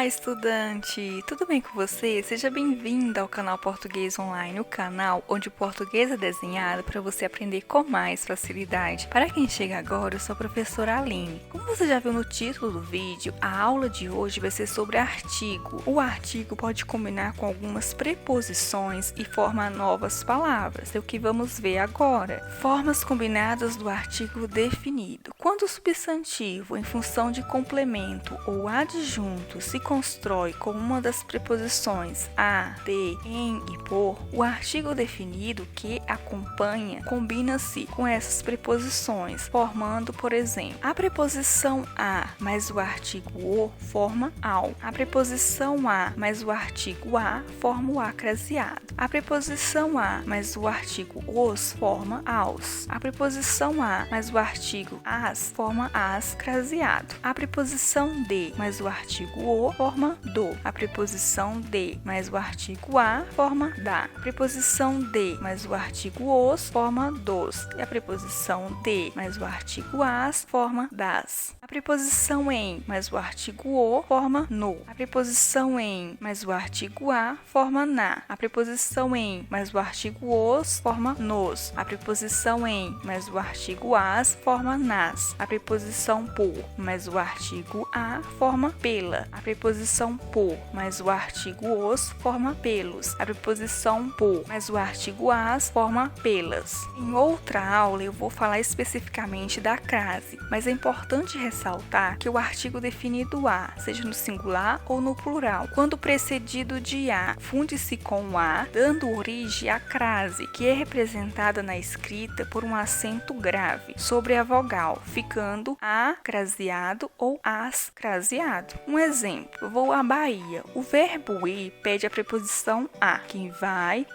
Olá, estudante! Tudo bem com você? Seja bem-vindo ao canal Português Online, o canal onde o português é desenhado para você aprender com mais facilidade. Para quem chega agora, eu sou a professora Aline. Como você já viu no título do vídeo, a aula de hoje vai ser sobre artigo. O artigo pode combinar com algumas preposições e formar novas palavras. É o que vamos ver agora. Formas combinadas do artigo definido. Quando o substantivo, em função de complemento ou adjunto, se constrói com uma das preposições a, de, em e por, o artigo definido que acompanha combina-se com essas preposições, formando, por exemplo, a preposição a mais o artigo o forma ao. A preposição a mais o artigo a forma o acraseado. A preposição a mais o artigo os forma aos. A preposição a mais o artigo as forma as craseado. A preposição de mais o artigo o forma do. A preposição de mais o artigo a forma da. A preposição de mais o artigo os forma dos. E a preposição de mais o artigo as forma das. A preposição em mais o artigo o forma no. A preposição em mais o artigo a forma na. A preposição em mais o artigo os forma nos. A preposição em mais o artigo as forma nas. A preposição por mais o artigo a forma pela. A preposição por mais o artigo os forma pelos. A preposição por mais o artigo as forma pelas. Em outra aula eu vou falar especificamente da crase, mas é importante ressaltar que o artigo definido a, seja no singular ou no plural, quando precedido de a, funde-se com a, dando origem à crase, que é representada na escrita por um acento grave sobre a vogal, ficando a craseado ou as craseado. Um exemplo, vou à Bahia. O verbo ir pede a preposição a. Quem vai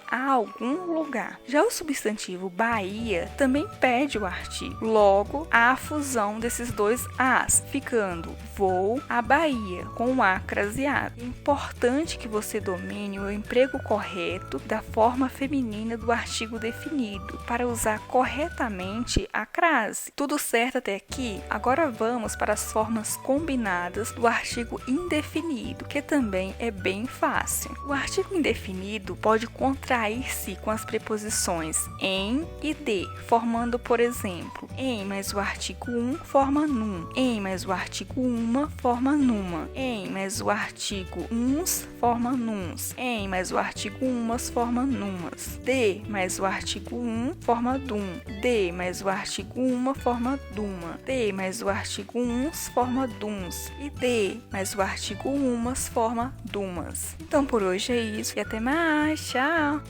a algum lugar. Já o substantivo Bahia também pede o artigo. Logo, há a fusão desses dois as, ficando vou à Bahia com o a craseado. É importante que você domine o emprego correto da forma feminina do artigo definido para usar corretamente a crase. Tudo certo até aqui? Agora vamos para as formas combinadas do artigo indefinido, que também é bem fácil. O artigo indefinido pode contrair-se com as preposições em e de, formando, por exemplo, em mais o artigo um forma num, em mais o artigo uma forma numa, em mais o artigo uns forma nuns, em mais o artigo umas forma numas, de mais o artigo um forma dum, de mais o artigo uma forma duma, de mais o artigo uns forma duns e de mais o artigo umas forma dumas. Então por hoje é isso e até mais, tchau!